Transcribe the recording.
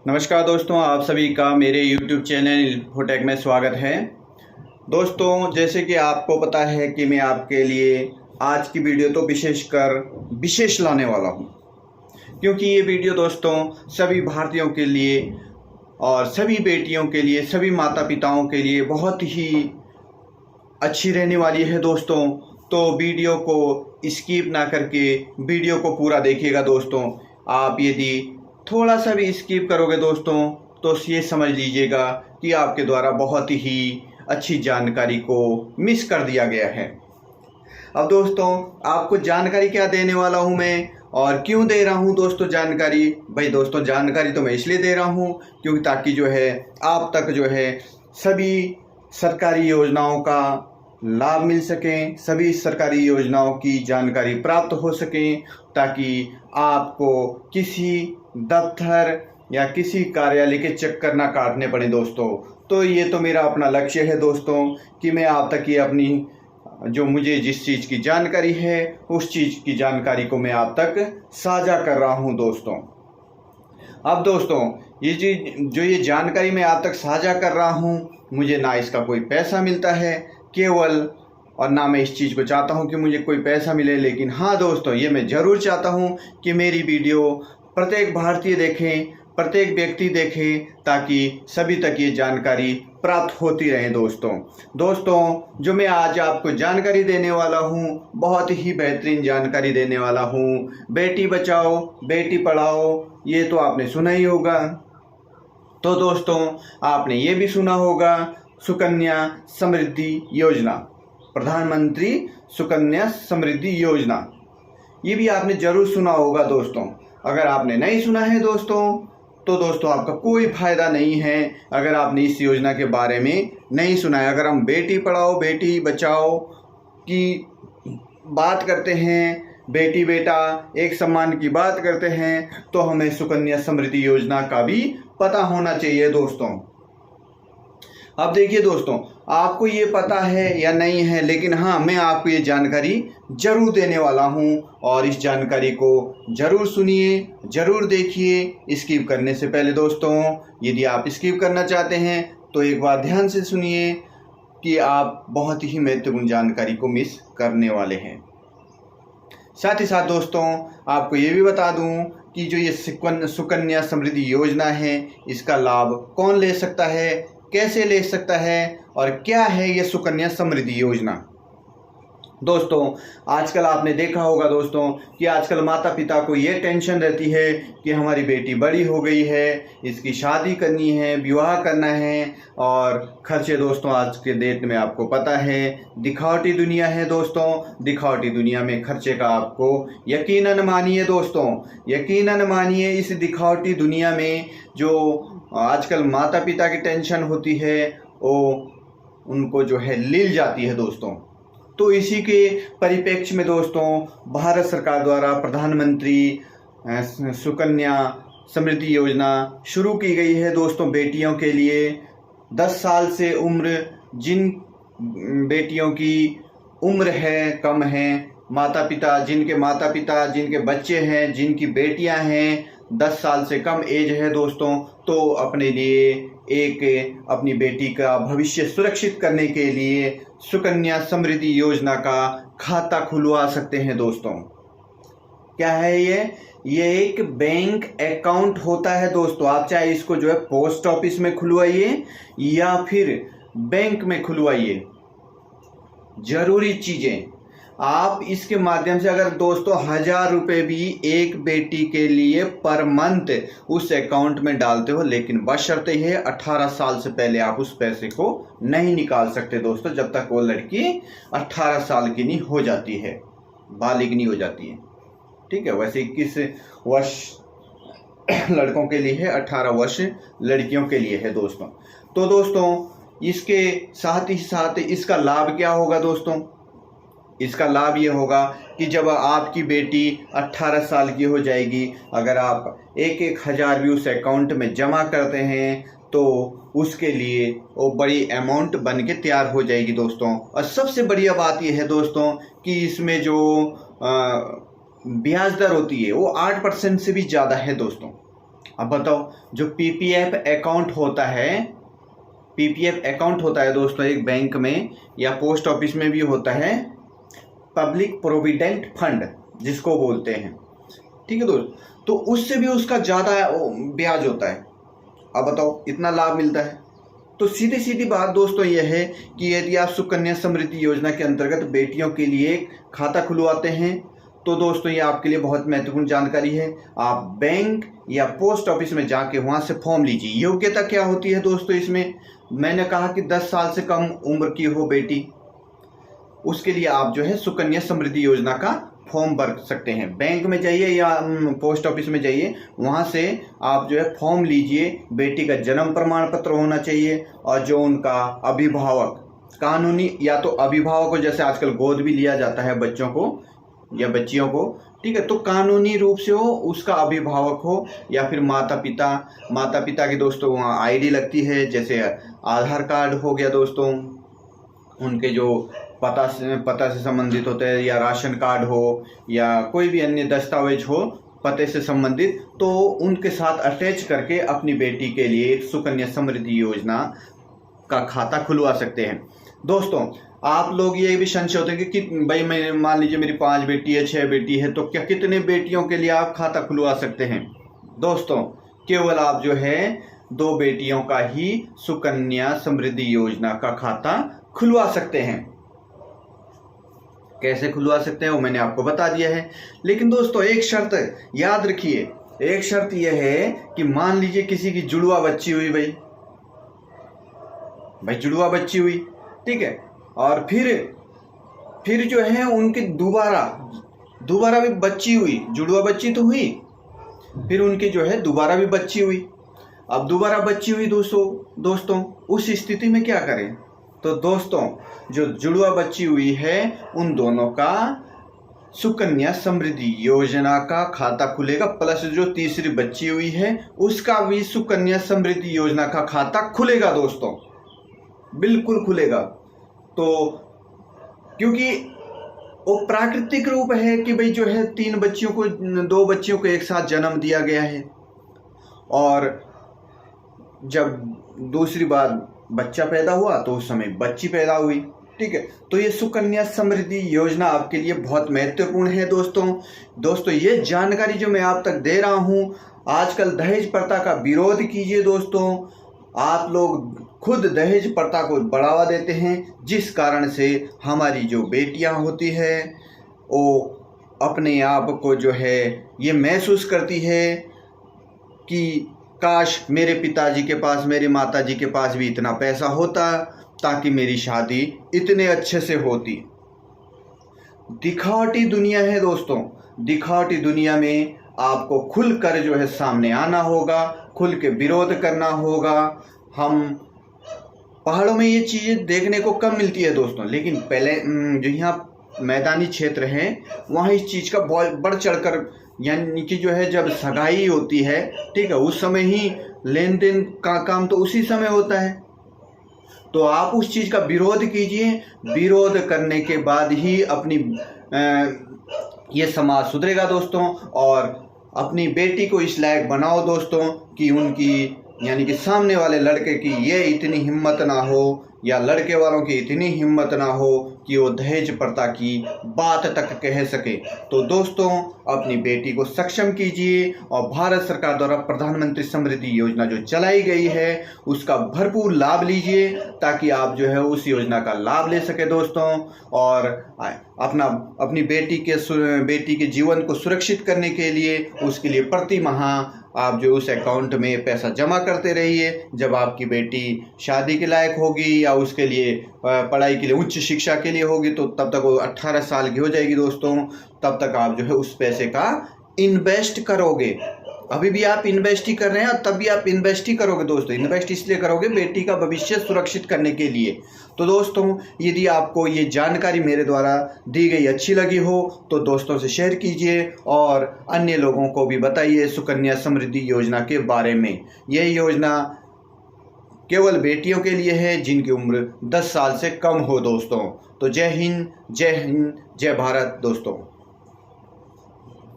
नमस्कार दोस्तों, आप सभी का मेरे YouTube चैनल इन्फोटेक में स्वागत है। दोस्तों, जैसे कि आपको पता है कि मैं आपके लिए आज की वीडियो तो विशेष लाने वाला हूं, क्योंकि ये वीडियो दोस्तों सभी भारतीयों के लिए और सभी बेटियों के लिए, सभी माता पिताओं के लिए बहुत ही अच्छी रहने वाली है दोस्तों। तो वीडियो को स्किप ना करके वीडियो को पूरा देखिएगा दोस्तों। आप यदि थोड़ा सा भी स्किप करोगे दोस्तों तो ये समझ लीजिएगा कि आपके द्वारा बहुत ही अच्छी जानकारी को मिस कर दिया गया है। अब दोस्तों, आपको जानकारी क्या देने वाला हूं मैं और क्यों दे रहा हूं दोस्तों जानकारी। भाई दोस्तों, जानकारी तो मैं इसलिए दे रहा हूं क्योंकि ताकि जो है आप तक जो है सभी सरकारी योजनाओं का लाभ मिल सकें, सभी सरकारी योजनाओं की जानकारी प्राप्त हो सकें, ताकि आपको किसी दफ्तर या किसी कार्यालय के चक्कर ना काटने पड़े दोस्तों। तो ये तो मेरा अपना लक्ष्य है दोस्तों कि मैं आप तक ये अपनी जो मुझे जिस चीज़ की जानकारी है उस चीज़ की जानकारी को मैं आप तक साझा कर रहा हूं दोस्तों। अब दोस्तों, ये जानकारी मैं आप तक साझा कर रहा हूं, मुझे ना इसका कोई पैसा मिलता है केवल, और ना मैं इस चीज़ को चाहता हूं कि मुझे कोई पैसा मिले। लेकिन हाँ दोस्तों, ये मैं ज़रूर चाहता हूं कि मेरी वीडियो प्रत्येक भारतीय देखें, प्रत्येक व्यक्ति देखे, ताकि सभी तक ये जानकारी प्राप्त होती रहे दोस्तों। जो मैं आज आपको जानकारी देने वाला हूँ, बहुत ही बेहतरीन जानकारी देने वाला हूँ। बेटी बचाओ बेटी पढ़ाओ, ये तो आपने सुना ही होगा। तो दोस्तों, आपने ये भी सुना होगा सुकन्या समृद्धि योजना, प्रधानमंत्री सुकन्या समृद्धि योजना, ये भी आपने जरूर सुना होगा दोस्तों। अगर आपने नहीं सुना है दोस्तों तो दोस्तों आपका कोई फायदा नहीं है अगर आपने इस योजना के बारे में नहीं सुना है। अगर हम बेटी पढ़ाओ बेटी बचाओ की बात करते हैं, बेटी बेटा एक सम्मान की बात करते हैं, तो हमें सुकन्या समृद्धि योजना का भी पता होना चाहिए दोस्तों। अब देखिए दोस्तों, आपको ये पता है या नहीं है, लेकिन हाँ, मैं आपको ये जानकारी जरूर देने वाला हूँ और इस जानकारी को जरूर सुनिए, जरूर देखिए स्किप करने से पहले दोस्तों। यदि आप स्किप करना चाहते हैं तो एक बार ध्यान से सुनिए कि आप बहुत ही महत्वपूर्ण जानकारी को मिस करने वाले हैं। साथ ही साथ दोस्तों, आपको ये भी बता दूं कि जो ये सुकन्या समृद्धि योजना है, इसका लाभ कौन ले सकता है, कैसे ले सकता है और क्या है ये सुकन्या समृद्धि योजना। दोस्तों, आजकल आपने देखा होगा दोस्तों कि आजकल माता पिता को ये टेंशन रहती है कि हमारी बेटी बड़ी हो गई है, इसकी शादी करनी है, विवाह करना है, और खर्चे दोस्तों आज के डेट में आपको पता है दिखावटी दुनिया है दोस्तों। दिखावटी दुनिया में खर्चे का आपको यकीनन मानिए दोस्तों, यकीनन मानिए, इस दिखावटी दुनिया में जो आजकल माता पिता की टेंशन होती है वो उनको जो है लील जाती है दोस्तों। तो इसी के परिप्रेक्ष्य में दोस्तों भारत सरकार द्वारा प्रधानमंत्री सुकन्या समृद्धि योजना शुरू की गई है दोस्तों बेटियों के लिए। 10 साल से उम्र जिन बेटियों की उम्र है कम है, जिनके माता पिता जिनके बच्चे हैं, जिनकी बेटियां हैं, 10 साल से कम एज है दोस्तों, तो अपने लिए अपनी बेटी का भविष्य सुरक्षित करने के लिए सुकन्या समृद्धि योजना का खाता खुलवा सकते हैं दोस्तों। क्या है ये एक बैंक अकाउंट होता है दोस्तों। आप चाहे इसको जो है पोस्ट ऑफिस में खुलवाइए या फिर बैंक में खुलवाइए, जरूरी चीजें आप इसके माध्यम से अगर दोस्तों 1000 रुपये भी एक बेटी के लिए पर मंथ उस अकाउंट में डालते हो, लेकिन बशर्ते है 18 साल से पहले आप उस पैसे को नहीं निकाल सकते दोस्तों, जब तक वो लड़की 18 साल की नहीं हो जाती है, बालिग नहीं हो जाती है। ठीक है, वैसे 21 वर्ष लड़कों के लिए है, 18 वर्ष लड़कियों के लिए है दोस्तों। तो दोस्तों इसके साथ ही साथ इसका लाभ क्या होगा दोस्तों, इसका लाभ ये होगा कि जब आपकी बेटी 18 साल की हो जाएगी, अगर आप एक हज़ार भी उस अकाउंट में जमा करते हैं तो उसके लिए वो बड़ी अमाउंट बन के तैयार हो जाएगी दोस्तों। और सबसे बढ़िया बात यह है दोस्तों कि इसमें जो ब्याज दर होती है वो 8% से भी ज़्यादा है दोस्तों। अब बताओ, जो पीपीएफ अकाउंट होता है, पीपीएफ अकाउंट होता है दोस्तों एक बैंक में या पोस्ट ऑफिस में भी होता है, पब्लिक प्रोविडेंट फंड जिसको बोलते हैं, ठीक है दोस्त, तो उससे भी उसका ज़्यादा ब्याज होता है। अब बताओ, इतना लाभ मिलता है। तो सीधी सीधी बात दोस्तों यह है कि यदि आप सुकन्या समृद्धि योजना के अंतर्गत बेटियों के लिए खाता खुलवाते हैं तो दोस्तों ये आपके लिए बहुत महत्वपूर्ण जानकारी है। आप बैंक या पोस्ट ऑफिस में जाके वहाँ से फॉर्म लीजिए। योग्यता क्या होती है दोस्तों इसमें, मैंने कहा कि 10 साल से कम उम्र की हो बेटी, उसके लिए आप जो है सुकन्या समृद्धि योजना का फॉर्म भर सकते हैं। बैंक में जाइए या पोस्ट ऑफिस में जाइए, वहाँ से आप जो है फॉर्म लीजिए। बेटी का जन्म प्रमाण पत्र होना चाहिए और जो उनका अभिभावक, कानूनी या तो अभिभावक को, जैसे आजकल गोद भी लिया जाता है बच्चों को या बच्चियों को, ठीक है, तो कानूनी रूप से हो उसका अभिभावक हो या फिर माता पिता की दोस्तों वहाँ आईडी लगती है, जैसे आधार कार्ड हो गया दोस्तों, उनके जो पता से संबंधित होते हैं, या राशन कार्ड हो या कोई भी अन्य दस्तावेज हो पते से संबंधित, तो उनके साथ अटैच करके अपनी बेटी के लिए सुकन्या समृद्धि योजना का खाता खुलवा सकते हैं। दोस्तों आप लोग ये भी संशय होते हैं कि भाई मैं मान लीजिए मेरी 5 बेटी है, 6 बेटी है, तो क्या कितने बेटियों के लिए आप खाता खुलवा सकते हैं? दोस्तों केवल आप जो है 2 बेटियों का ही सुकन्या समृद्धि योजना का खाता खुलवा सकते हैं। कैसे खुलवा सकते हैं वो मैंने आपको बता दिया है। लेकिन दोस्तों एक शर्त याद रखिए, एक शर्त यह है कि मान लीजिए किसी की जुड़वा बच्ची हुई, भाई जुड़वा बच्ची हुई, ठीक है, और फिर जो है उनकी दोबारा भी बच्ची हुई, जुड़वा बच्ची तो हुई, फिर उनकी जो है दोबारा भी बच्ची हुई। अब दोबारा बच्ची हुई दोस्तों उस स्थिति में क्या करें? तो दोस्तों जो जुड़वा बच्ची हुई है उन दोनों का सुकन्या समृद्धि योजना का खाता खुलेगा, प्लस जो तीसरी बच्ची हुई है उसका भी सुकन्या समृद्धि योजना का खाता खुलेगा दोस्तों, बिल्कुल खुलेगा। तो क्योंकि वो प्राकृतिक रूप है कि भाई जो है 2 बच्चियों को एक साथ जन्म दिया गया है, और जब दूसरी बार बच्चा पैदा हुआ तो उस समय बच्ची पैदा हुई, ठीक है। तो ये सुकन्या समृद्धि योजना आपके लिए बहुत महत्वपूर्ण है दोस्तों ये जानकारी जो मैं आप तक दे रहा हूँ, आजकल दहेज प्रथा का विरोध कीजिए दोस्तों। आप लोग खुद दहेज प्रथा को बढ़ावा देते हैं, जिस कारण से हमारी जो बेटियां होती है वो अपने आप को जो है ये महसूस करती है कि काश मेरे पिताजी के पास, मेरी माताजी के पास भी इतना पैसा होता ताकि मेरी शादी इतने अच्छे से होती। दिखावटी दुनिया है दोस्तों, दिखावटी दुनिया में आपको खुलकर जो है सामने आना होगा, खुल के विरोध करना होगा। हम पहाड़ों में ये चीज़ें देखने को कम मिलती है दोस्तों, लेकिन पहले जो यहाँ मैदानी क्षेत्र हैं वहाँ इस चीज़ का बहुत बढ़ चढ़कर, यानी कि जो है जब सगाई होती है, ठीक है, उस समय ही लेन देन का काम तो उसी समय होता है। तो आप उस चीज़ का विरोध कीजिए, विरोध करने के बाद ही अपनी ये समाज सुधरेगा दोस्तों, और अपनी बेटी को इस लायक बनाओ दोस्तों कि उनकी, यानी कि सामने वाले लड़के की ये इतनी हिम्मत ना हो या लड़के वालों की इतनी हिम्मत ना हो कि वो दहेज प्रथा की बात तक कह सके। तो दोस्तों अपनी बेटी को सक्षम कीजिए, और भारत सरकार द्वारा प्रधानमंत्री समृद्धि योजना जो चलाई गई है उसका भरपूर लाभ लीजिए, ताकि आप जो है उस योजना का लाभ ले सके दोस्तों, और अपनी बेटी के जीवन को सुरक्षित करने के लिए उसके लिए प्रति माह आप जो उस अकाउंट में पैसा जमा करते रहिए। जब आपकी बेटी शादी के लायक होगी या उसके लिए पढ़ाई के लिए, उच्च शिक्षा के लिए होगी, तो तब तक वो 18 साल की हो जाएगी दोस्तों, तब तक आप जो है उस पैसे का इन्वेस्ट करोगे। अभी भी आप इन्वेस्ट ही कर रहे हैं और तब भी आप इन्वेस्ट ही करोगे दोस्तों। इन्वेस्ट इसलिए करोगे बेटी का भविष्य सुरक्षित करने के लिए। तो दोस्तों यदि आपको ये जानकारी मेरे द्वारा दी गई अच्छी लगी हो तो दोस्तों से शेयर कीजिए और अन्य लोगों को भी बताइए सुकन्या समृद्धि योजना के बारे में। यह योजना केवल बेटियों के लिए है जिनकी उम्र 10 साल से कम हो दोस्तों। तो जय हिंद, जय भारत दोस्तों।